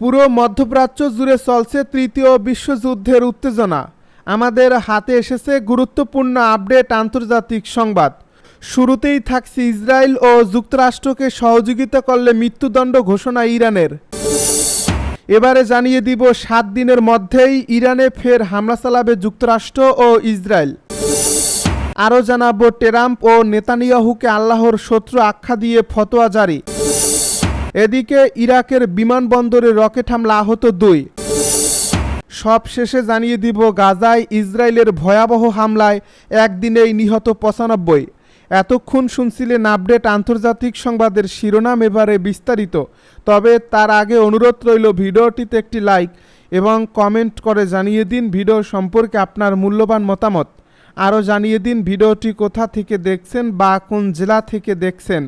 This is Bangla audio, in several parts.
পুরো মধ্যপ্রাচ্য জুড়ে চলছে তৃতীয় বিশ্বযুদ্ধের উত্তেজনা। আমাদের হাতে এসেছে গুরুত্বপূর্ণ আপডেট আন্তর্জাতিক সংবাদ। শুরুতেই থাকছে ইসরায়েল ও যুক্তরাষ্ট্রকে সহযোগিতা করলে মৃত্যুদণ্ড ঘোষণা ইরানের। এবারে জানিয়ে দিব 7 দিনের মধ্যেই ইরানে ফের হামলা চালাবে যুক্তরাষ্ট্র ও ইসরায়েল। আরও জানাবো ট্রাম্প ও নেতানিয়াহুকে আল্লাহর শত্রু আখ্যা দিয়ে ফতোয়া জারি। এদিকে ইরাকের বিমানবন্দরে রকেট হামলা আহত 2। সব শেষে জানিয়ে দিব গাজায় ইসরায়েলের ভয়াবহ হামলায় একদিনেই নিহত 95। এতক্ষণ শুনছিলেন আপডেট আন্তর্জাতিক সংবাদের শিরোনাম, এবারে বিস্তারিত। তবে তার আগে অনুরোধ রইল ভিডিওটিতে একটি লাইক এবং কমেন্ট করে জানিয়ে দিন ভিডিও সম্পর্কে আপনার মূল্যবান মতামত। আরও জানিয়ে দিন ভিডিওটি কোথা থেকে দেখছেন বা কোন জেলা থেকে দেখছেন।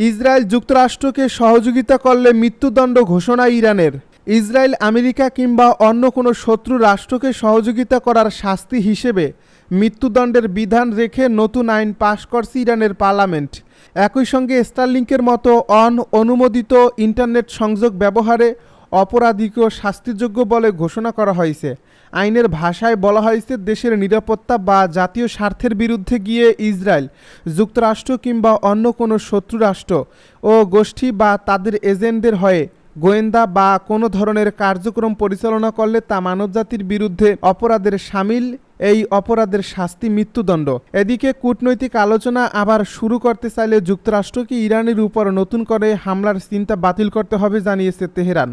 ইসরায়েল যুক্তরাষ্ট্রকে সহযোগিতা করলে মৃত্যুদণ্ড ঘোষণা ইরানের। ইসরায়েল আমেরিকা কিংবা অন্য কোনো শত্রু রাষ্ট্রকে সহযোগিতা করার শাস্তি হিসেবে মৃত্যুদণ্ডের বিধান রেখে নতুন আইন পাশ করছে ইরানের পার্লামেন্ট। একই সঙ্গে স্টারলিংকের মতো অনুমোদিত ইন্টারনেট সংযোগ ব্যবহারে অপরাধীকেও শাস্তিযোগ্য বলে ঘোষণা করা হয়েছে। আইনের ভাষায় বলা হয়েছে, দেশের নিরাপত্তা বা জাতীয় স্বার্থের বিরুদ্ধে গিয়ে ইসরায়েল যুক্তরাষ্ট্র কিংবা অন্য কোনো শত্রু রাষ্ট্র ও গোষ্ঠী বা তাদের এজেন্টদের হয়ে গোয়েন্দা বা কোনো ধরনের কার্যক্রম পরিচালনা করলে তা মানবজাতির বিরুদ্ধে অপরাধের শামিল। এই অপরাধের শাস্তি মৃত্যুদণ্ড। এদিকে কূটনৈতিক আলোচনা আবার শুরু করতে চাইলে যুক্তরাষ্ট্রকে ইরানের উপর নতুন করে হামলার চিন্তা বাতিল করতে হবে জানিয়েছে তেহরান।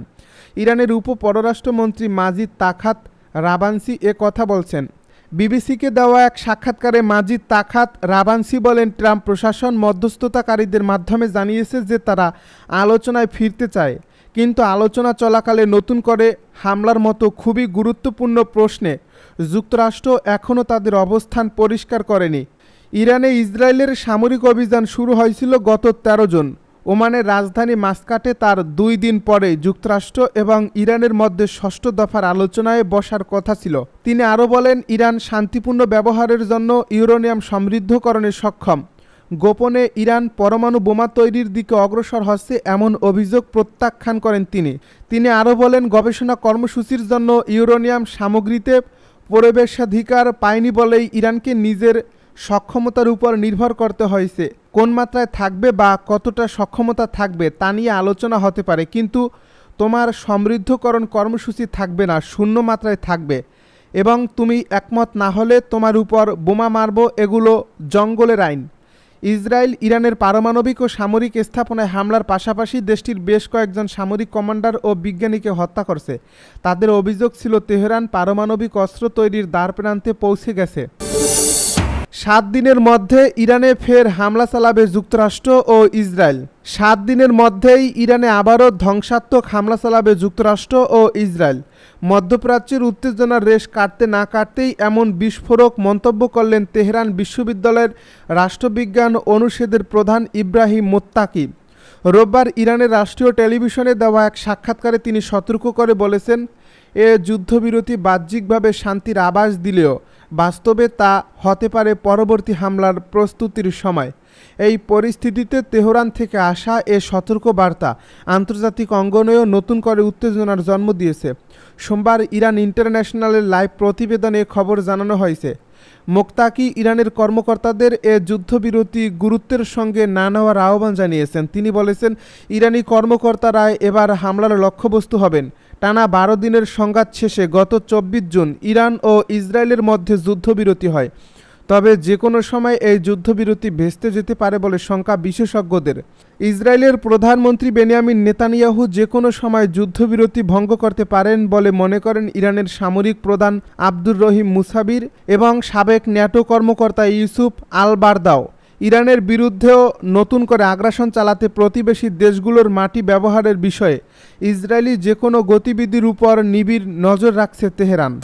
ইরানের উপ পররাষ্ট্রমন্ত্রী মাজিদ তাখাত রাবানসি এ কথা বলছেন। বিবিসিকে দেওয়া এক সাক্ষাৎকারে মাজিদ তাখাত রাবানসি বলেন, ট্রাম্প প্রশাসন মধ্যস্থতাকারীদের মাধ্যমে জানিয়েছে যে তারা আলোচনায় ফিরতে চায়, কিন্তু আলোচনা চলাকালে নতুন করে হামলার মতো খুবই গুরুত্বপূর্ণ প্রশ্নে যুক্তরাষ্ট্র এখনও তাদের অবস্থান পরিষ্কার করেনি। ইরানে ইসরায়েলের সামরিক অভিযান শুরু হয়েছিল গত 13 জুন। ওমানের রাজধানী মাস্কাটে তার 2 দিন পরে যুক্তরাষ্ট্র এবং ইরানের মধ্যে 6ষ্ঠ দফার আলোচনায় বসার কথা ছিল। তিনি আরও বলেন, ইরান শান্তিপূর্ণ ব্যবহারের জন্য ইউরেনিয়াম সমৃদ্ধকরণে সক্ষম। গোপনে ইরান পরমাণু বোমা তৈরির দিকে অগ্রসর হচ্ছে এমন অভিযোগ প্রত্যাখ্যান করেন তিনি আরও বলেন, গবেষণা কর্মসূচির জন্য ইউরেনিয়াম সামগ্রীতে প্রবেশাধিকার পায়নি বলেই ইরানকে নিজের সক্ষমতার উপর নির্ভর করতে হয়েছে। কোন মাত্রায় থাকবে বা কতটা সক্ষমতা থাকবে তা নিয়ে আলোচনা হতে পারে, কিন্তু তোমার সমৃদ্ধকরণ কর্মসূচি থাকবে না, শূন্য মাত্রায় থাকবে, এবং তুমি একমত না হলে তোমার উপর বোমা মারব, এগুলো জঙ্গলের আইন। ইসরায়েল ইরানের পারমাণবিক ও সামরিক স্থাপনায় হামলার পাশাপাশি দেশটির বেশ কয়েকজন সামরিক কমান্ডার ও বিজ্ঞানীকে হত্যা করছে। তাদের অভিযোগ ছিল তেহরান পারমাণবিক অস্ত্র তৈরির দ্বারপ্রান্তে পৌঁছে গেছে। 7 দিনের মধ্যে ইরানে ফের হামলা চালাবে যুক্তরাষ্ট্র ও ইসরায়েল। 7 দিনের মধ্যেই ইরানে আবারও ধ্বংসাত্মক হামলা চালাবে যুক্তরাষ্ট্র ও ইসরায়েল। মধ্যপ্রাচ্যের উত্তেজনার রেশ কাটতে না কাটতেই এমন বিস্ফোরক মন্তব্য করলেন তেহরান বিশ্ববিদ্যালয়ের রাষ্ট্রবিজ্ঞান অনুষদের প্রধান ইব্রাহিম মোত্তাকি। রোববার ইরানের রাষ্ট্রীয় টেলিভিশনে দেওয়া এক সাক্ষাৎকারে তিনি সতর্ক করে বলেছেন, এ যুদ্ধবিরতি বাহ্যিকভাবে শান্তির আভাস দিলেও বাস্তবে তা হতে পারে পরবর্তী হামলার প্রস্তুতির সময়। এই পরিস্থিতিতে তেহরান থেকে আসা এ সতর্ক বার্তা আন্তর্জাতিক অঙ্গনেও নতুন করে উত্তেজনার জন্ম দিয়েছে। সোমবার ইরান ইন্টারন্যাশনালের লাইভ প্রতিবেদনে খবর জানানো হয়েছে। মোক্তাকি ইরানের কর্মকর্তাদের এ যুদ্ধবিরতি গুরুত্বের সঙ্গে না নেওয়ার আহ্বান জানিয়েছেন। তিনি বলেছেন, ইরানি কর্মকর্তারা এবার হামলার লক্ষ্যবস্তু হবেন। টানা 12 দিনের সংঘাত শেষে গত 24 জুন ইরান ও ইসরায়েলের মধ্যে যুদ্ধবিরতি হয়। তবে যে কোনো সময় এই যুদ্ধবিরতি ভেস্তে যেতে পারে বলে শঙ্কা বিশেষজ্ঞদের। ইসরায়েলের প্রধানমন্ত্রী বেনিয়ামিন নেতানিয়াহু যে কোনো সময় যুদ্ধবিরতি ভঙ্গ করতে পারেন বলে মনে করেন ইরানের সামরিক প্রধান আব্দুর রহিম মুসাবির এবং সাবেক ন্যাটো কর্মকর্তা ইউসুফ আল বারদাও। ইরানের বিরুদ্ধেও নতুন করে আগ্রাসন চালাতে প্রতিবেশী দেশগুলোর মাটি ব্যবহারের বিষয়ে ইসরায়েলি যে কোনো গতিবিধির উপর নিবিড় নজর রাখছে তেহরান।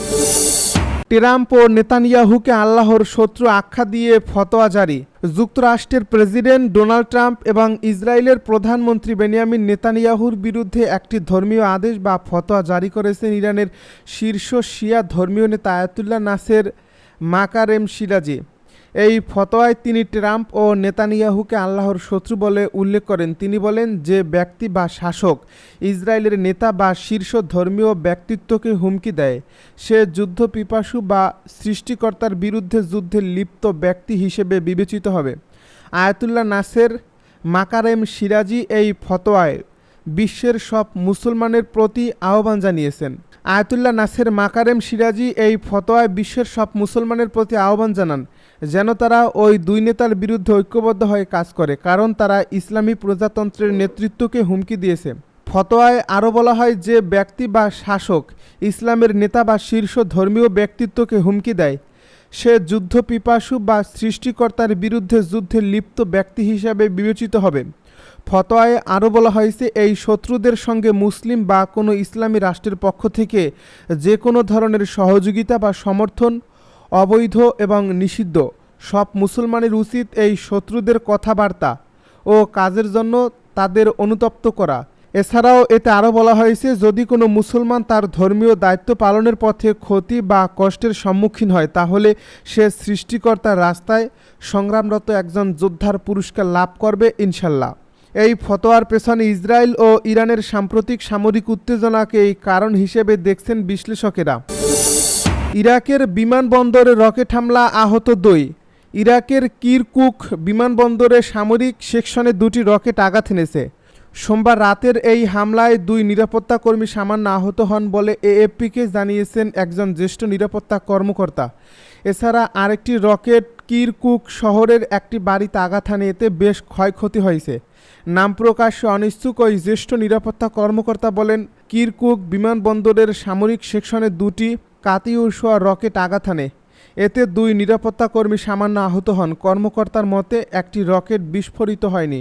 ট্রাম্প ও নেতানিয়াহুকে আল্লাহর শত্রু আখ্যা দিয়ে ফতোয়া জারি। যুক্তরাষ্ট্রের প্রেসিডেন্ট ডোনাল্ড ট্রাম্প এবং ইসরায়েলের প্রধানমন্ত্রী বেনিয়ামিন নেতানিয়াহুর বিরুদ্ধে একটি ধর্মীয় আদেশ বা ফতোয়া জারি করেছেন ইরানের শীর্ষ শিয়া ধর্মীয় নেতা আয়াতুল্লাহ নাসের মাকারেম সিরাজি। এই ফতোয়ায় তিনি ট্রাম্প ও নেতানিয়াহুকে আল্লাহর শত্রু বলে উল্লেখ করেন। তিনি বলেন, যে ব্যক্তি বা শাসক ইসরায়েলের নেতা বা শীর্ষ ধর্মীয় ব্যক্তিত্বকে হুমকি দেয়, সে যুদ্ধপিপাসু বা সৃষ্টিকর্তার বিরুদ্ধে যুদ্ধে লিপ্ত ব্যক্তি হিসেবে বিবেচিত হবে। আয়াতুল্লাহ নাসের মাকারেম সিরাজি এই ফতোয়ায় বিশ্বের সব মুসলমানের প্রতি আহ্বান জানিয়েছেন। আয়াতুল্লাহ নাসের মাকারেম সিরাজি এই ফতোয়ায় বিশ্বের সব মুসলমানের প্রতি আহ্বান জানান যেন তারা ওই দুই নেতার বিরুদ্ধে ঐক্যবদ্ধ হয়ে কাজ করে, কারণ তারা ইসলামী প্রজাতন্ত্রের নেতৃত্বকে হুমকি দিয়েছে। ফতোয়ায় আরও বলা হয়, যে ব্যক্তি বা শাসক ইসলামের নেতা বা শীর্ষ ধর্মীয় ব্যক্তিত্বকে হুমকি দেয়, সে যুদ্ধপিপাসু বা সৃষ্টিকর্তার বিরুদ্ধে যুদ্ধে লিপ্ত ব্যক্তি হিসাবে বিবেচিত হবে। ফতোয়ায় আরও বলা হয়েছে, এই শত্রুদের সঙ্গে মুসলিম বা কোনো ইসলামী রাষ্ট্রের পক্ষ থেকে যে কোনো ধরনের সহযোগিতা বা সমর্থন অবৈধ এবং নিষিদ্ধ। সব মুসলমানের উচিত এই শত্রুদের কথাবার্তা ও কাজের জন্য তাদের অনুতপ্ত করা। এছাড়াও এতে আরও বলা হয়েছে, যদি কোনো মুসলমান তার ধর্মীয় দায়িত্ব পালনের পথে ক্ষতি বা কষ্টের সম্মুখীন হয়, তাহলে সে সৃষ্টিকর্তার রাস্তায় সংগ্রামরত একজন যোদ্ধার পুরস্কার লাভ করবে ইনশাল্লাহ। এই ফতোয়ার পেছনে ইসরায়েল ও ইরানের সাম্প্রতিক সামরিক উত্তেজনাকে এই কারণ হিসেবে দেখছেন বিশ্লেষকেরা। ইরাকের বিমানবন্দরে রকেট হামলা, আহত 2। ইরাকের কিরকুক বিমানবন্দরে সামরিক সেকশনে 2টি রকেট আঘাত এনেছে। সোমবার রাতের এই হামলায় 2 নিরাপত্তা কর্মী সামান্য আহত হন বলে এএফপিকে জানিয়েছেন একজন জ্যেষ্ঠ নিরাপত্তা কর্মকর্তা। এছাড়া আরেকটি রকেট কিরকুক শহরের একটি বাড়িতে আঘাত হানে, এতে বেশ ক্ষয়ক্ষতি হয়েছে। নাম প্রকাশে অনিচ্ছুক ওই জ্যেষ্ঠ নিরাপত্তা কর্মকর্তা বলেন, কিরকুক বিমানবন্দরের সামরিক সেকশনে 2টি কাতিউসোয়া রকেট আঘাত হানে, এতে 2 নিরাপত্তা কর্মী সামান্য আহত হন। কর্মকর্তার মতে একটি রকেট বিস্ফোরিত হয়নি।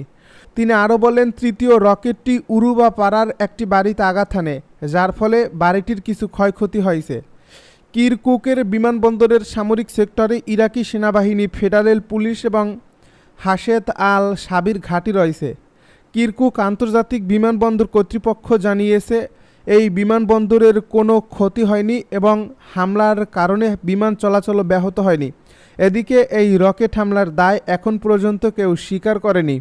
তিনি আরও বলেন, তৃতীয় রকেটটি উরুবা পাড়ার একটি বাড়িতে আঘাত হানে, যার ফলে বাড়িটির কিছু ক্ষয়ক্ষতি হয়েছে। কিরকুকের বিমানবন্দরের সামরিক সেক্টরে ইরাকি সেনাবাহিনী, ফেডারেল পুলিশ এবং হাশেদ আল সাবির ঘাঁটি রয়েছে। কিরকুক আন্তর্জাতিক বিমানবন্দর কর্তৃপক্ষ জানিয়েছে, এই বিমানবন্দরের কোনো ক্ষতি হয়নি এবং হামলার কারণে বিমান চলাচল ব্যাহত হয়নি। এদিকে এই রকেট হামলার দায় এখন পর্যন্ত কেউ স্বীকার করেনি।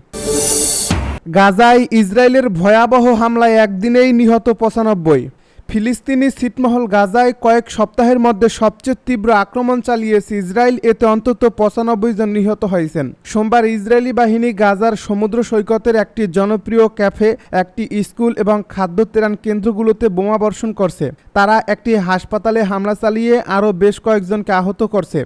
গাজায় ইসরায়েলের ভয়াবহ হামলায় একদিনেই নিহত 95। ফিলিস্তিনি ছিটমহল গাজায় কয়েক সপ্তাহের মধ্যে সবচেয়ে তীব্র আক্রমণ চালিয়েছে ইসরায়েল, এতে অন্তত 95 জন নিহত হয়েছেন। সোমবার ইসরায়েলি বাহিনী গাজার সমুদ্র সৈকতের একটি জনপ্রিয় ক্যাফে, একটি স্কুল এবং খাদ্য ত্রাণ কেন্দ্রগুলোতে বোমা বর্ষণ করছে। তারা একটি হাসপাতালে হামলা চালিয়ে আরও বেশ কয়েকজনকে আহত করছে।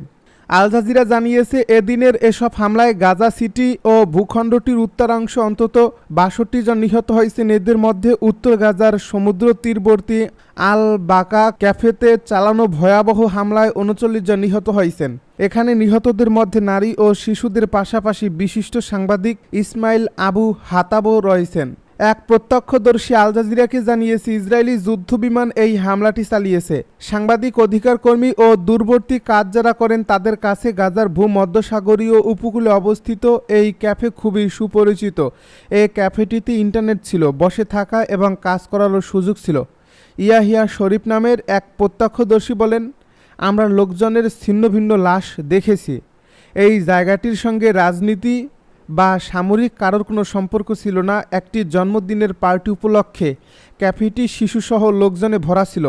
আল জাজিরা জানিয়েছে, এদিনের এসব হামলায় গাজা সিটি ও ভূখণ্ডটির উত্তরাংশ অন্তত 62 জন নিহত হয়েছেন। এদের মধ্যে উত্তর গাজার সমুদ্র তীরবর্তী আল বাকা ক্যাফেতে চালানো ভয়াবহ হামলায় 39 জন নিহত হয়েছেন। এখানে নিহতদের মধ্যে নারী ও শিশুদের পাশাপাশি বিশিষ্ট সাংবাদিক ইসমাইল আবু হাতাবও রয়েছেন। এক প্রত্যক্ষদর্শী আল জাজিরাকে জানিয়েছে, ইসরায়েলি যুদ্ধবিমান এই হামলাটি চালিয়েছে। সাংবাদিক, অধিকার কর্মী ও দূরবর্তী কাজ যারা করেন তাদের কাছে গাজার ভূমধ্যসাগরীয় উপকূলে অবস্থিত এই ক্যাফে খুবই সুপরিচিত। এই ক্যাফেটিতে ইন্টারনেট ছিল, বসে থাকা এবং কাজ করারও সুযোগ ছিল। ইয়াহিয়া শরীফ নামের এক প্রত্যক্ষদর্শী বলেন, আমরা লোকজনের ছিন্ন ভিন্ন লাশ দেখেছি। এই জায়গাটির সঙ্গে রাজনীতি বা সামরিক কারোর কোনো সম্পর্ক ছিল না। একটি জন্মদিনের পার্টি উপলক্ষে ক্যাফেটি শিশুসহ লোকজনে ভরা ছিল।